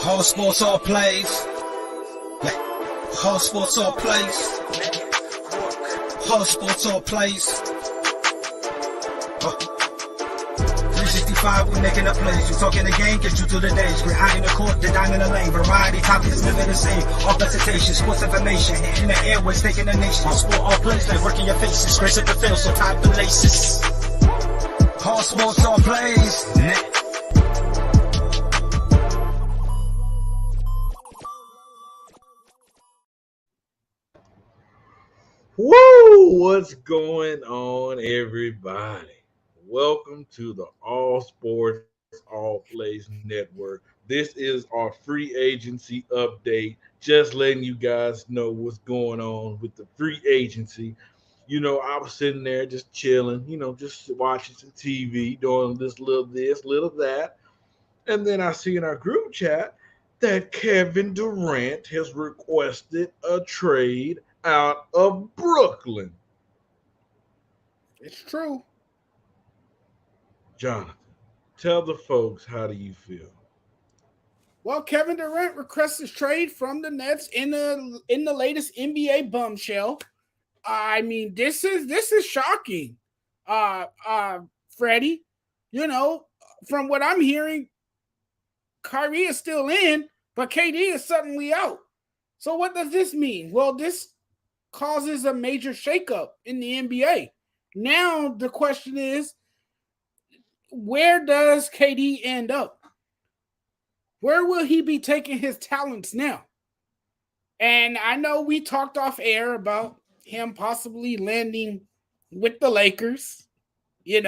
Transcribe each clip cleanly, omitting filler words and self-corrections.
All sports, all plays. Yeah. All sports, all plays. All sports, all plays. 365, we making a plays. You talking the game, get you to the days. We're high in the court, the dime in the lane. Variety topics, living the same. All presentation, sports information. Hitting the airways, taking the nation. All sport, all plays, they working your faces. Grace at the field, so tie the laces. All sports, all plays. Woo! What's going on, everybody? Welcome to the All Sports, All Plays Network. This is our free agency update. Just letting you guys know what's going on with the free agency. You know, I was sitting there just chilling, just watching some TV, doing this, little that. And then I see in our group chat that Kevin Durant has requested a trade out of Brooklyn. It's true. Jonathan, tell the folks, how do you feel? Well, Kevin Durant requests his trade from the Nets in the latest NBA bombshell. I mean, this is shocking. Freddie, from what I'm hearing, Kyrie is still in, but KD is suddenly out. So what does this mean? Well, this causes a major shakeup in the NBA. Now the question is, where does KD end up? Where will he be taking his talents now? And I know we talked off air about him possibly landing with the Lakers. I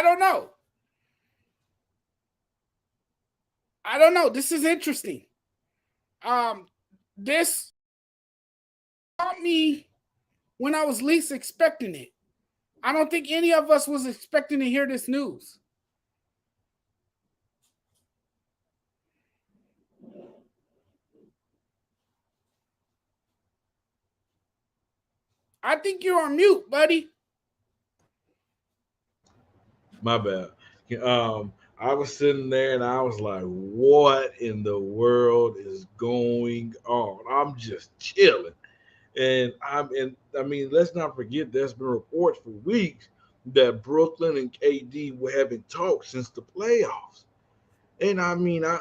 don't know. I don't know. This is interesting. This caught me when I was least expecting it. I don't think any of us was expecting to hear this news. I think you're on mute, buddy. My bad. I was sitting there and I was like, what in the world is going on? I'm just chilling. And let's not forget, there's been reports for weeks that Brooklyn and KD were having talks since the playoffs. And I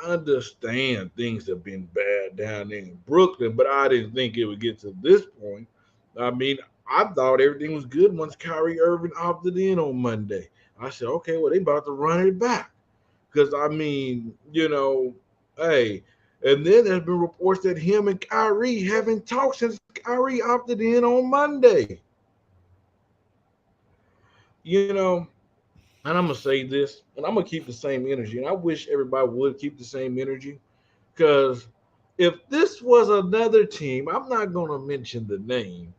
understand things have been bad down there in Brooklyn, but I didn't think it would get to this point. I thought everything was good once Kyrie Irving opted in on Monday. I said, okay, well, they about to run it back. Because, hey, and then there's been reports that him and Kyrie haven't talked since Kyrie opted in on Monday. And I'm going to say this, and I'm going to keep the same energy. And I wish everybody would keep the same energy. Because if this was another team, I'm not going to mention the name,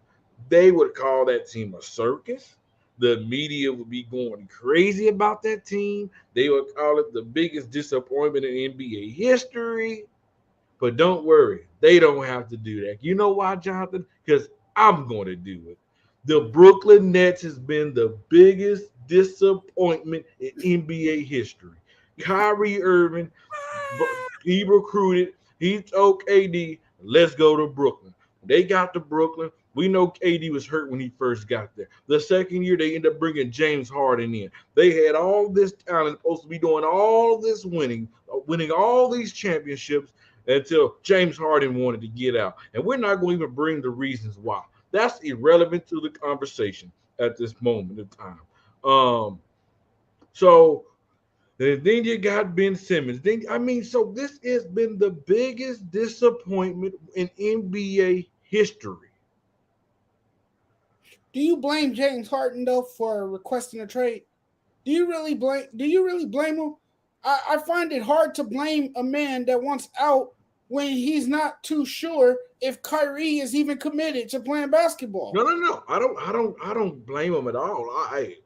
they would call that team a circus. The media would be going crazy about that team. They would call it the biggest disappointment in NBA history. But don't worry, they don't have to do that. You know why, Jonathan? Because I'm going to do it. The Brooklyn Nets has been the biggest disappointment in NBA history. Kyrie Irving, he recruited, he told KD, let's go to Brooklyn. They got to Brooklyn. We know KD was hurt when he first got there. The second year, they ended up bringing James Harden in. They had all this talent, supposed to be doing all this winning all these championships until James Harden wanted to get out. And we're not going to even bring the reasons why. That's irrelevant to the conversation at this moment in time. So then you got Ben Simmons. So this has been the biggest disappointment in NBA history. Do you blame James Harden though for requesting a trade? Do you really blame him? I find it hard to blame a man that wants out when he's not too sure if Kyrie is even committed to playing basketball. No. I don't blame him at all. Hey,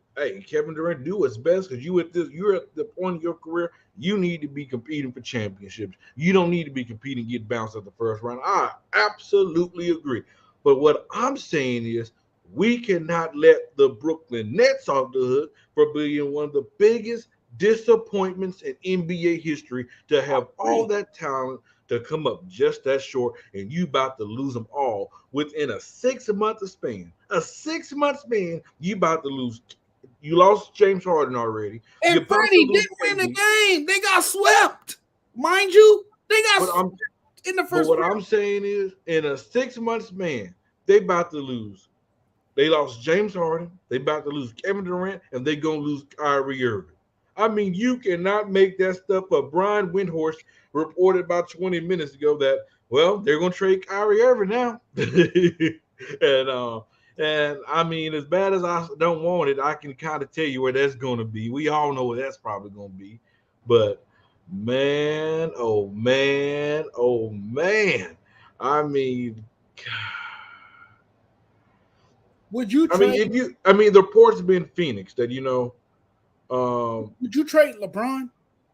Kevin Durant, do his best because you're at the point of your career, you need to be competing for championships. You don't need to be competing and get bounced at the first round. I absolutely agree. But what I'm saying is, we cannot let the Brooklyn Nets off the hook for being one of the biggest disappointments in NBA history to have all that talent to come up just that short, and you about to lose them all within a 6 month span. A 6 month span, you about to lose. You lost James Harden already. You're And about to Freddie lose didn't win the KD. game. They got swept. Mind you, they got But I'm swept in the but first what round. I'm saying is, in a 6 month span, they about to lose. They lost James Harden. They about to lose Kevin Durant, and they gonna lose Kyrie Irving. I mean, you cannot make that stuff up. Brian Windhorst reported about 20 minutes ago that, well, they're gonna trade Kyrie Irving now. and and I mean, as bad as I don't want it, I can kind of tell you where that's gonna be. We all know where that's probably gonna be. But man, oh man, oh man. I mean, Would you I mean, trade? the reports have been Phoenix that Would you trade LeBron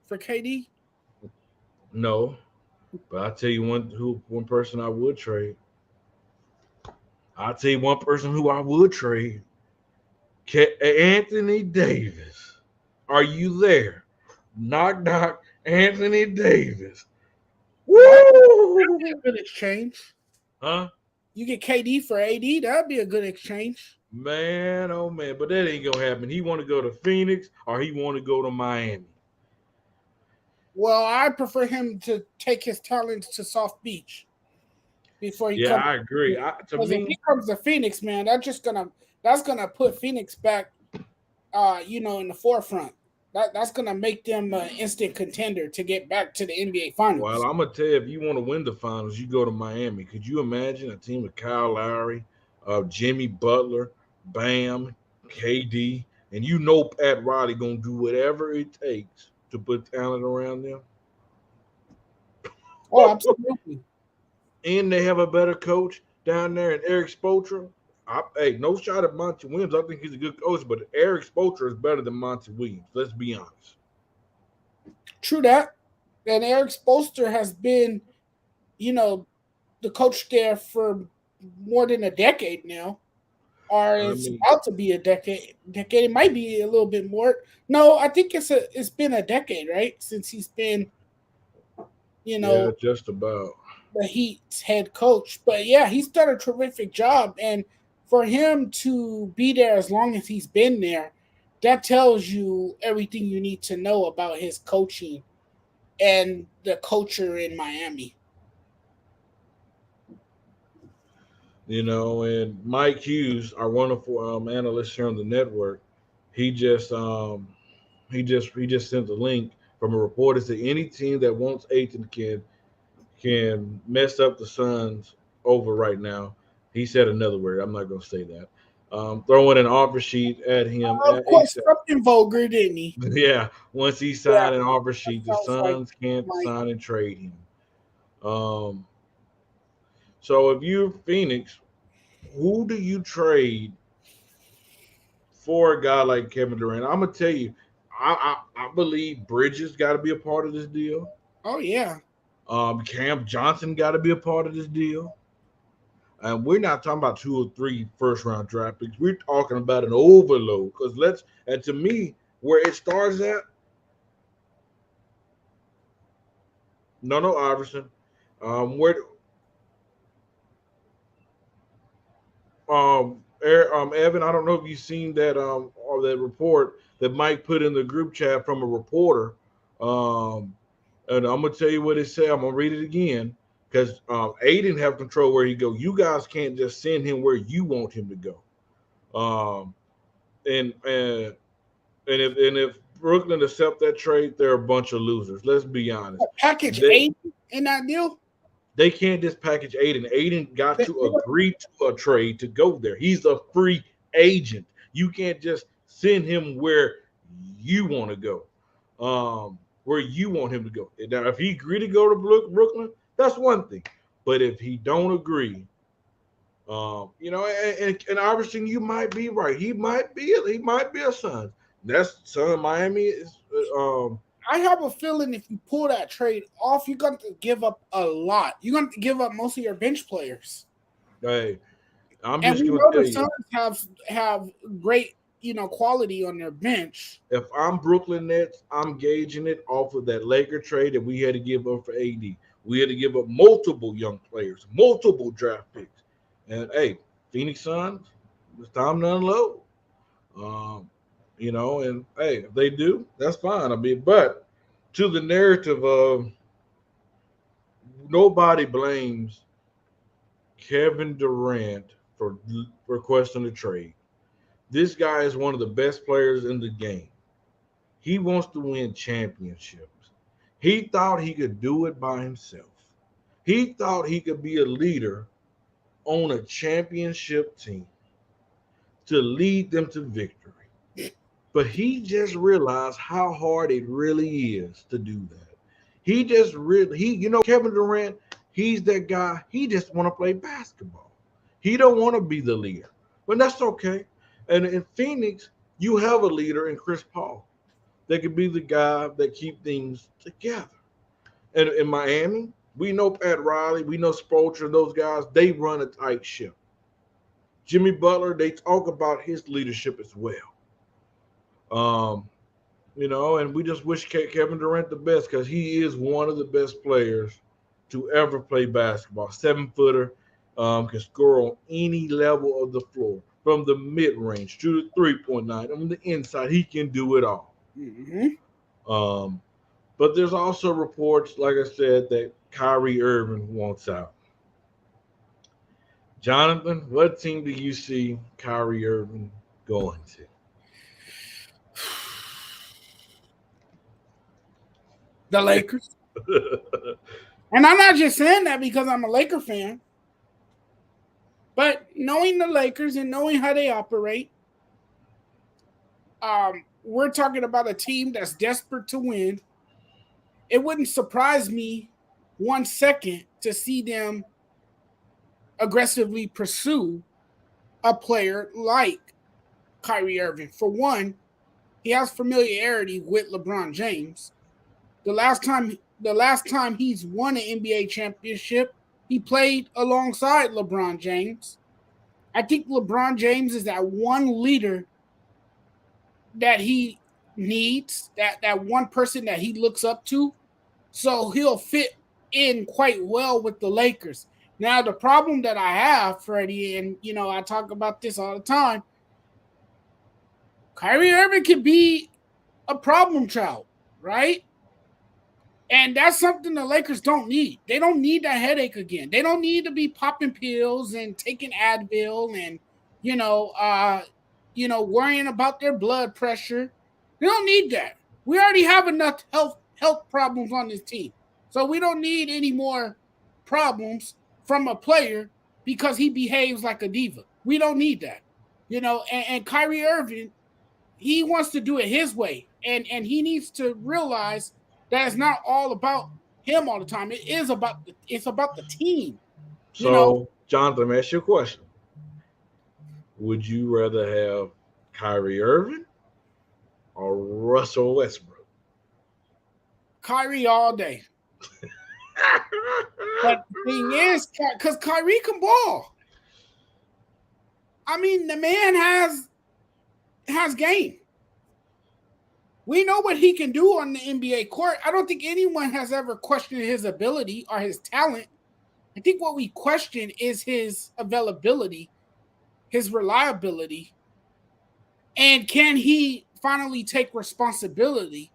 for KD? no, but I'll tell you one person I would trade. I'll tell you one person who I would trade. Anthony Davis. Are you there? Knock knock. Anthony Davis. That'd Woo! be a good exchange. Huh? You get KD for AD. That'd be a good exchange. Man, oh man, but that ain't gonna happen. He want to go to Phoenix or he want to go to Miami. Well, I prefer him to take his talents to South Beach before he Yeah, comes. I agree. To Because if he me, comes to Phoenix, man, that's gonna put Phoenix back, in the forefront. That's gonna make them an instant contender to get back to the NBA well, Finals. I'm gonna tell you, if you want to win the finals, you go to Miami. Could you imagine a team of Kyle Lowry, Jimmy Butler, Bam, KD, and you know Pat Riley gonna do whatever it takes to put talent around them, Oh, absolutely. and they have a better coach down there in Eric Spoelstra. Hey, no shot at Monty Williams. I think he's a good coach, but Eric Spoelstra is better than Monty Williams. Let's be honest. True that. And Eric Spoelstra has been, you know, the coach there for more than a decade now, or I it's mean, about to be a decade. Decade, it might be a little bit more. No, I think it's been a decade, right, since he's been, you yeah, know, just about. the Heat's head coach. But yeah, he's done a terrific job, and for him to be there as long as he's been there, that tells you everything you need to know about his coaching and the culture in Miami. And Mike Hughes, our wonderful analyst here on the network, he just he just sent a link from a reporter that any team that wants Aiton can mess up the Suns over right now. He said another word. I'm not going to say that. Throwing an offer sheet at him Of at course, ASAP. something vulgar, didn't he? Yeah, once he Yeah, signed an offer that sheet, the sounds like Suns can't Mike. sign and trade him. Um, so if you're Phoenix, who do you trade for a guy like Kevin Durant? I'm gonna tell you, I believe Bridges got to be a part of this deal. Oh yeah, Cam Johnson got to be a part of this deal. And we're not talking about 2 or 3 first round draft picks. We're talking about an overload. And to me, where it starts at, no, Iverson. Where Evan, I don't know if you've seen that or that report that Mike put in the group chat from a reporter. Um, and I'm gonna tell you what it said. I'm gonna read it again because Aiden have control where he go. You guys can't just send him where you want him to go. And if Brooklyn accept that trade, they're a bunch of losers. Let's be honest. package They 8 in that deal. they can't just package Aiden. Aiden got to agree to a trade to go there. He's a free agent. You can't just send him where you want to go. Where you want him to go. Now, if he agree to go to Brooklyn, that's one thing. But if he don't agree, and Iverson, you might be right. He might be a Sun. That's Sun Miami is. I have a feeling if you pull that trade off, you're going to give up a lot. You're going to give up most of your bench players. Hey, I'm And just we gonna know tell the you. Suns have great quality on their bench. If I'm Brooklyn Nets, I'm gauging it off of that Laker trade that we had to give up for AD. We had to give up multiple young players, multiple draft picks. And hey, Phoenix Suns, it's time to unload. And hey, if they do, that's fine. I mean, but to the narrative of nobody blames Kevin Durant for requesting a trade. This guy is one of the best players in the game. He wants to win championships. He thought he could do it by himself. He thought he could be a leader on a championship team to lead them to victory. But he just realized how hard it really is to do that. Kevin Durant, he's that guy. He just want to play basketball. He don't want to be the leader. But that's okay. And in Phoenix, you have a leader in Chris Paul that could be the guy that keep things together. And in Miami, we know Pat Riley, we know Spoelstra, those guys, they run a tight ship. Jimmy Butler, they talk about his leadership as well. And we just wish Kevin Durant the best because he is one of the best players to ever play basketball. 7-footer, can score on any level of the floor, from the mid-range to the 3-point line, on the inside. He can do it all. Mm-hmm. But there's also reports, like I said, that Kyrie Irving wants out. Jonathan, what team do you see Kyrie Irving going to? The Lakers. And I'm not just saying that because I'm a Laker fan. But knowing the Lakers and knowing how they operate, we're talking about a team that's desperate to win. It wouldn't surprise me 1 second to see them aggressively pursue a player like Kyrie Irving. For one, he has familiarity with LeBron James. The last time he's won an NBA championship, he played alongside LeBron James. I think LeBron James is that one leader that he needs, that one person that he looks up to. So he'll fit in quite well with the Lakers. Now, the problem that I have, Freddie, and, I talk about this all the time, Kyrie Irving can be a problem child, right? And that's something the Lakers don't need. They don't need that headache again. They don't need to be popping pills and taking Advil and, worrying about their blood pressure. They don't need that. We already have enough health problems on this team. So we don't need any more problems from a player because he behaves like a diva. We don't need that. And Kyrie Irving, he wants to do it his way. And he needs to realize that it's not all about him all the time. It's about the team. So, Jonathan, let me ask you a question. Would you rather have Kyrie Irving or Russell Westbrook? Kyrie all day. But the thing is, because Kyrie can ball. I mean, the man has game. We know what he can do on the NBA court. I don't think anyone has ever questioned his ability or his talent. I think what we question is his availability, his reliability, and can he finally take responsibility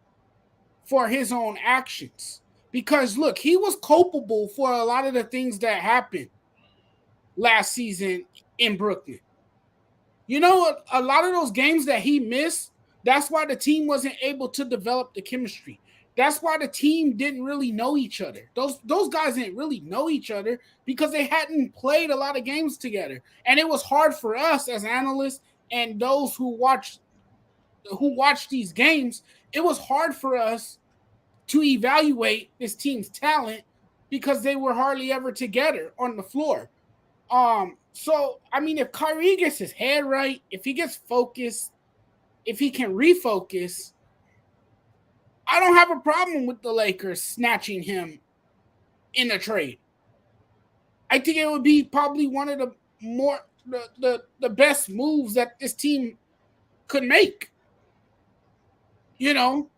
for his own actions? Because, look, he was culpable for a lot of the things that happened last season in Brooklyn. A lot of those games that he missed, that's why the team wasn't able to develop the chemistry. That's why the team didn't really know each other. Those guys didn't really know each other because they hadn't played a lot of games together. And it was hard for us as analysts and those who watch these games. It was hard for us to evaluate this team's talent because they were hardly ever together on the floor. So, I mean, if Kyrie gets his head right, if he gets focused, if he can refocus, I don't have a problem with the Lakers snatching him in a trade. I think it would be probably one of the best moves that this team could make. You know,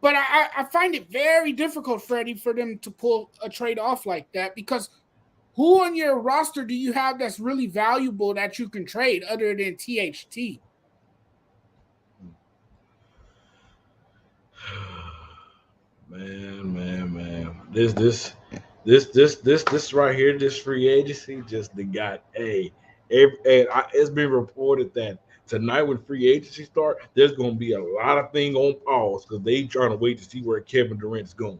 but I find it very difficult, Freddie, for them to pull a trade off like that, because who on your roster do you have that's really valuable that you can trade other than THT? Man. This right here, this free agency just got it's been reported that tonight when free agency start, there's gonna be a lot of things on pause because they trying to wait to see where Kevin Durant's going.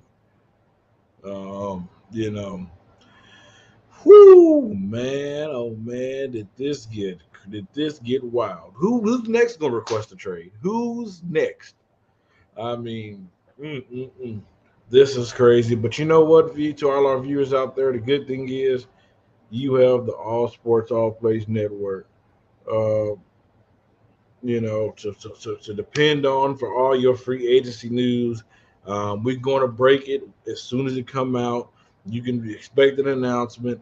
You know, whoo, man, oh man, did this get wild? Who's next gonna request a trade? Who's next? I mean, this is crazy. But you know what, V, to all our viewers out there, the good thing is you have the All Sports All Plays Network. Uh, to depend on for all your free agency news. We're going to break it as soon as it come out. You can expect an announcement.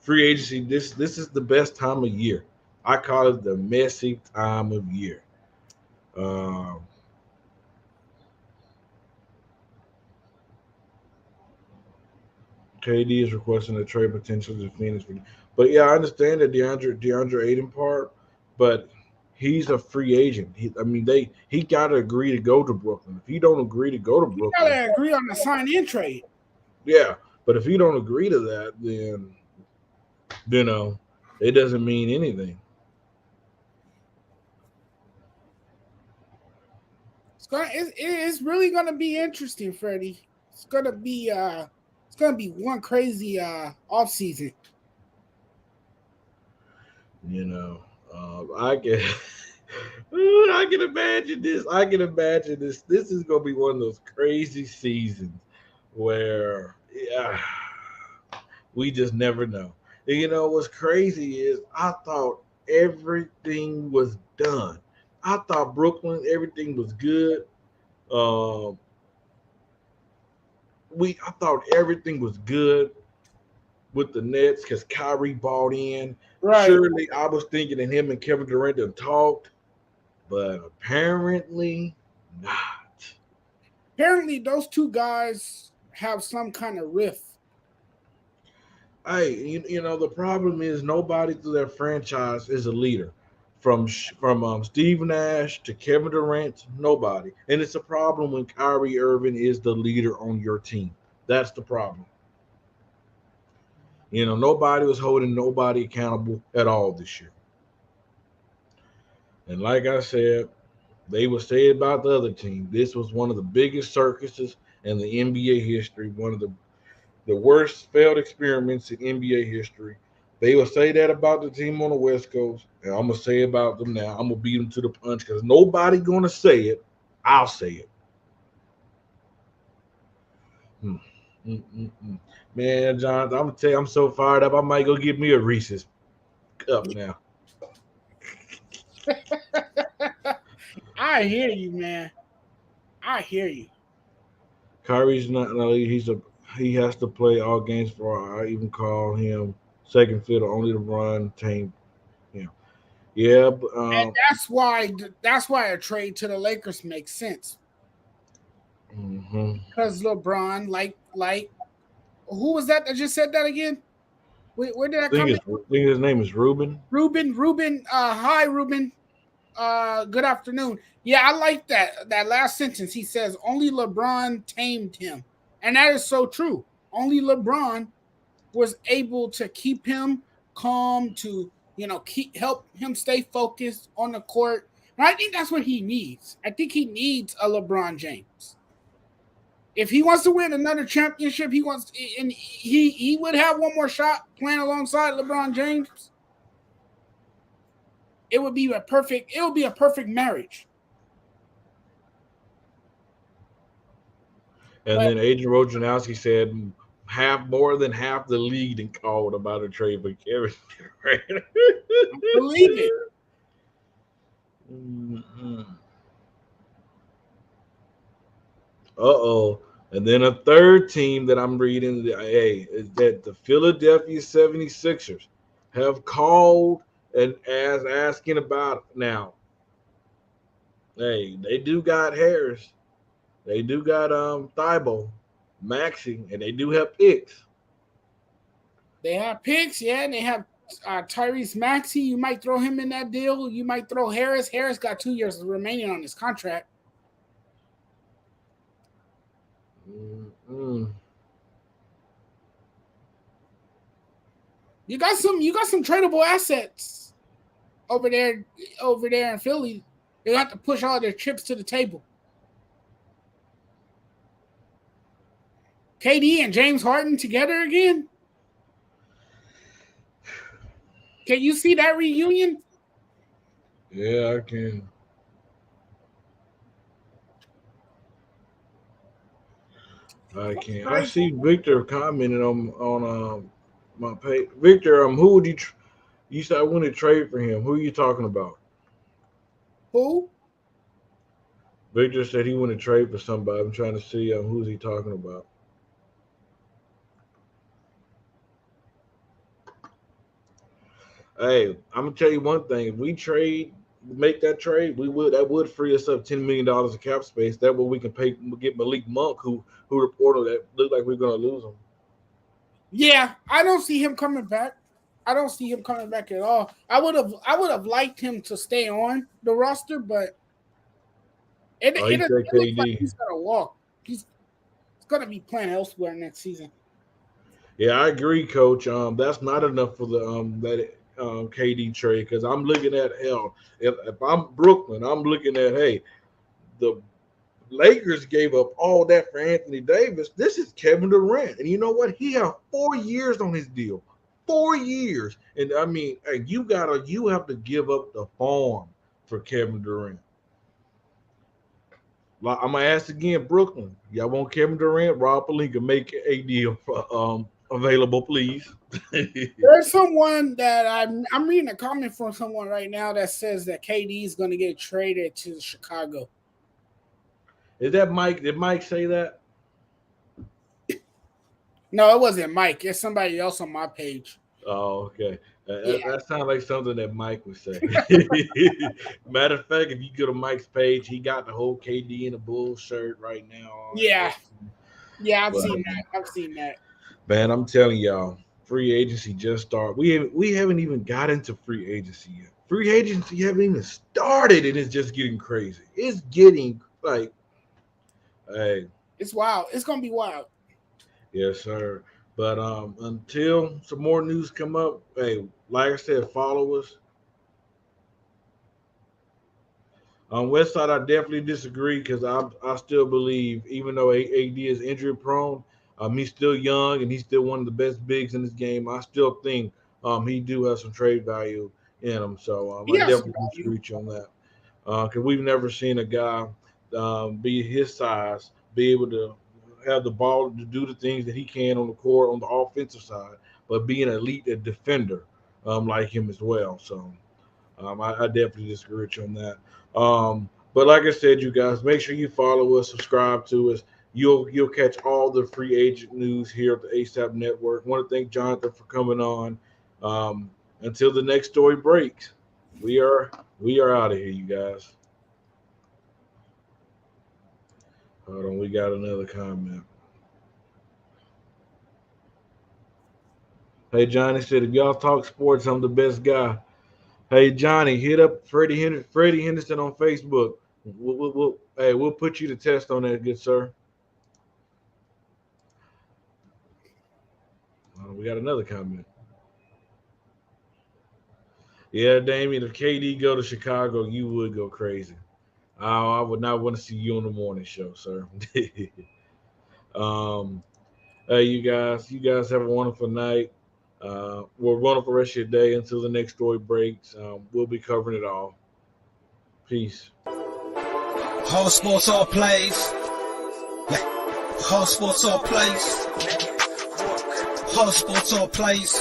Free agency. This is the best time of year. I call it the messy time of year. KD is requesting a trade potential to Phoenix, but yeah, I understand the DeAndre Ayton part, but he's a free agent. He got to agree to go to Brooklyn. If he don't agree to go to Brooklyn, you gotta agree on the sign-in trade. Yeah, but if he don't agree to that, then it doesn't mean anything. It's really gonna be interesting, Freddie. It's gonna be one crazy off season. I can I can imagine this. This is gonna be one of those crazy seasons where we just never know. And what's crazy is I thought everything was done. I thought Brooklyn, everything was good. I thought everything was good with the Nets because Kyrie bought in. Right. Surely I was thinking that him and Kevin Durant have talked, but apparently not. Apparently, those two guys have some kind of rift. Hey, the problem is nobody through that franchise is a leader. From Steve Nash to Kevin Durant, nobody. And it's a problem when Kyrie Irving is the leader on your team. That's the problem. Nobody was holding nobody accountable at all this year. And like I said, they would say about the other team, this was one of the biggest circuses in the NBA history, one of the worst failed experiments in NBA history. They will say that about the team on the West Coast, and I'm going to say about them now. I'm going to beat them to the punch because nobody going to say it. I'll say it. Man, John, I'm going to tell you, I'm so fired up. I might go get me a Reese's cup now. I hear you, man. I hear you. Kyrie's not. He has to play all games for. I even call him second fiddle, only to run, tame. Yeah, and that's why a trade to the Lakers makes sense. Because LeBron, like, who was that just said that again? Where did that come in? I think his name is Ruben. Ruben. Hi, Ruben. Good afternoon. Yeah, I like that last sentence. He says only LeBron tamed him, and that is so true. Only LeBron was able to keep him calm, to help him stay focused on the court. And I think that's what he needs. I think he needs a LeBron James. If he wants to win another championship, he would have one more shot playing alongside LeBron James. It would be a perfect marriage. And then Adrian Wojnarowski said more than half the league and called about a trade for Kevin Durant. Believe it. Uh-oh. And then a third team that I'm reading, is that the Philadelphia 76ers have called And as asking about now, hey, they do got Harris. They do got Thibault, Maxey, and they do have picks. They have picks, yeah, and they have Tyrese Maxey. You might throw him in that deal. You might throw Harris. Harris got 2 years remaining on his contract. Mm-hmm. You got some tradable assets over there in Philly. They have to push all their chips to the table. KD and James Harden together again? Can you see that reunion? Yeah, I can. I can. I see Victor commenting on my page. Victor, who would you said I want to trade for him? Who are you talking about? Who? Victor said he wanted to trade for somebody. I'm trying to see who's he talking about. Hey, I'm gonna tell you one thing. If we make that trade, that would free us up $10 million of cap space. That way we can get Malik Monk, who reported that looked like we're gonna lose him. Yeah, I don't see him coming back. I don't see him coming back at all. I would have liked him to stay on the roster, but it looks like he's gonna walk. He's gonna be playing elsewhere next season. Yeah, I agree, Coach. That's not enough for the KD trade, because I'm looking at if I'm Brooklyn, I'm looking at the Lakers gave up all that for Anthony Davis. This is Kevin Durant, and you know what? He has 4 years on his deal, 4 years, and I mean, you have to give up the farm for Kevin Durant. I'm gonna ask again, Brooklyn. Y'all want Kevin Durant? Rob Pelinka, make a deal available, please. There's someone that I'm reading a comment from someone right now that says that KD is going to get traded to Chicago. Is that Mike? Did Mike say that? No, it wasn't Mike. It's somebody else on my page. Oh, okay. That sounds like something that Mike would say. Matter of fact, if you go to Mike's page, he got the whole KD in the Bulls shirt right now. Yeah, I've seen that. Man, I'm telling y'all, free agency just started. We haven't even got into free agency yet. Free agency haven't even started, and it's just getting crazy. It's getting it's wild. It's gonna be wild. Yes, sir. But until some more news come up, like I said, follow us. On Westside, I definitely disagree, because I still believe, even though AD is injury prone, he's still young and he's still one of the best bigs in this game. I still think he do have some trade value in him. So I definitely disagree with you on that, because we've never seen a guy be his size, be able to have the ball to do the things that he can on the court on the offensive side, but be an elite defender like him as well. So I definitely disagree with you on that. But like I said, you guys, make sure you follow us, subscribe to us. You'll catch all the free agent news here at the ASAP Network. I want to thank Jonathan for coming on. Until the next story breaks, we are out of here, you guys. Hold on, we got another comment. Hey, Johnny said, if y'all talk sports, I'm the best guy. Hey, Johnny, hit up Freddie Henderson on Facebook. We'll put you to test on that, good sir. We got another comment. Yeah, Damien, if KD go to Chicago, you would go crazy. I would not want to see you on the morning show, sir. Hey, you guys have a wonderful night. Wonderful rest of your day until the next story breaks. We'll be covering it all. Peace. Whole sports, all plays. Whole sports, all plays. Whole sports, all plays.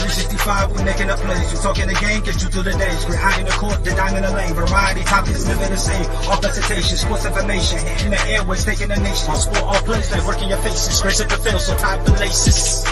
365, we making up plays. You talking the game, get you through the days. We're high in the court, the dime in the lane. Variety, topics, living the same. All presentation, sports information. Hitting the airways, taking the nation. All sport, all plays, like working your faces. Grace at the field, so tie the laces.